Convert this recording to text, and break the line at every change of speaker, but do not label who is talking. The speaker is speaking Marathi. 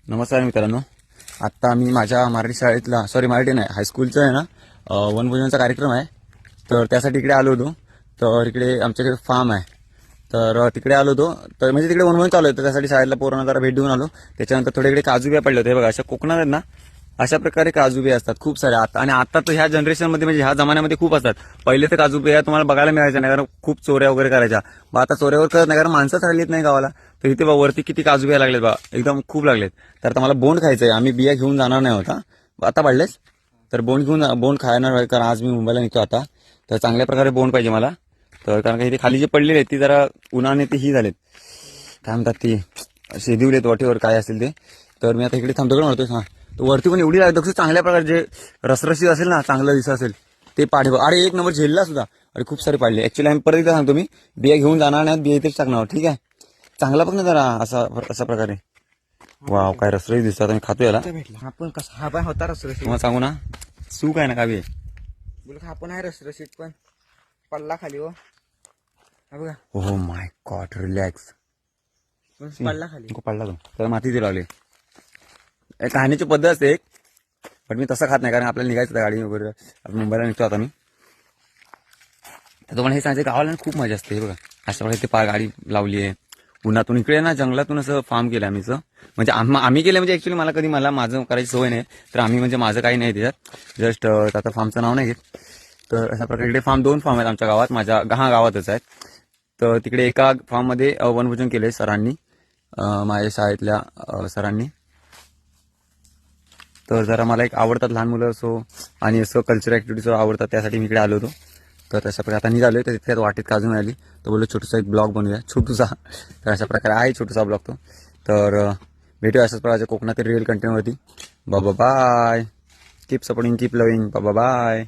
नमस्कार मित्रांनो. आत्ता आम्ही माझ्या मराठी शाळेतला मराठी नाही हायस्कूलचं आहे ना वनभोजनाचा कार्यक्रम आहे. तर त्यासाठी इकडे आलो होतो. तर इकडे आमच्याकडे फार्म आहे. तर तिकडे आलो होतो. तर म्हणजे तिकडे वनभोजन चालू आहे. तर त्यासाठी शाळेला पोरांना जरा भेट देऊन आलो. त्याच्यानंतर थोडे इकडे काजू बिया पडले होते. बघा अशा कोकणात आहेत ना, अशा प्रकारे काजू बिया असतात खूप साऱ्या. आता आणि आता तर ह्या जनरेशनमध्ये म्हणजे ह्या जमान्यामध्ये खूप असतात. पहिले तर काजू बिया तुम्हाला बघायला मिळायच्या नाही, कारण खूप चोऱ्या वगैरे करायच्या. मग आता चोऱ्यावर करत नाही, कारण माणसंच राहिलीत नाही गावाला. तर इथे वरती किती काजू बिया लागलेत बा, एकदम खूप लागलेत. तर आता मला बोंड खायचंय. आम्ही बिया घेऊन जाणार नाही होता, आता पडलेच. तर बोंड खाणार आहे, कारण आज मी मुंबईला निघतो आता. तर चांगल्या प्रकारे बोंड पाहिजे मला. तर कारण का इथे खाली जे पडलेले आहेत ती जरा उन्हाने ती ही झालेत, काय म्हणतात ती शेदिवलेत वाटेवर काय असेल ते. तर मी आता इकडे थांबतो का म्हणतोय. हां, तर वरती पण एवढी लागत चांगल्या प्रकारे जे रसरशी असेल ना, चांगलं दिसत असेल ते पाडे. अरे एक नंबर झेलला सुद्धा. अरे खूप सारे पाडले. ऍक्च्युली आम्ही परत एकदा सांगतो, मी बिया घेऊन जाणार नाही, बिया इथेच टाकणार. ठीक आहे, चांगला बघ ना जरा असा प्रकारे. वाव, काय रसरशी दिसतात. आम्ही खातो याला.
आपण कसा हा पण होता रसरशीत.
तुम्हाला सांगू ना, सूक आहे ना कावी.
बोल हा पण आहे रसरशीत, पण पडला खाली. हो हा बघा,
हो माय गॉड, रिलॅक्स.
पण पडला खाली.
पडला तो तर माती ते लावले. खाण्याची पद्धत असते एक, पण मी तसं खात नाही, कारण आपल्याला निघायचं होतं गाडी वगैरे. आपण मुंबईला निघतो आता मी. तर तुम्हाला हे सांगायचं, गावाला खूप मजा असते. हे बघा अशा प्रकारे ते गाडी लावली आहे उन्हातून. इकडे ना जंगलातून असं फार्म केलं आम्हीच. म्हणजे आम्ही केलं, म्हणजे ऍक्च्युली मला माझं करायची सवय नाही. तर आम्ही म्हणजे माझं काही नाही त्याच्यात. जस्ट आता फार्मचं नाव नाही घेत. तर अशा प्रकारे इकडे दोन फार्म आहेत आमच्या गावात, माझ्या गावातच आहेत. तर तिकडे एका फार्ममध्ये वनभोजन केलंय सरांनी, माझ्या शाळेतल्या सरांनी. तर जरा मला एक आवडतात लहान मुलं असो आणि असं कल्चरल ऍक्टिव्हिटीज आवडतात, त्यासाठी मी इकडे आलो होतो. तर तशा प्रकारे आता निघालोय. तर तिथे वाटेत काजू मिळाली, तर बोललो छोटूसा एक ब्लॉग बनवूया, छोटूसा. तर अशा प्रकारे आहे छोटूसा ब्लॉग तो. तर भेटूया अशाच प्रकारच्या कोकणातील रिअल कंटेंटवरती. Bye. Keep supporting, keep loving. Bye.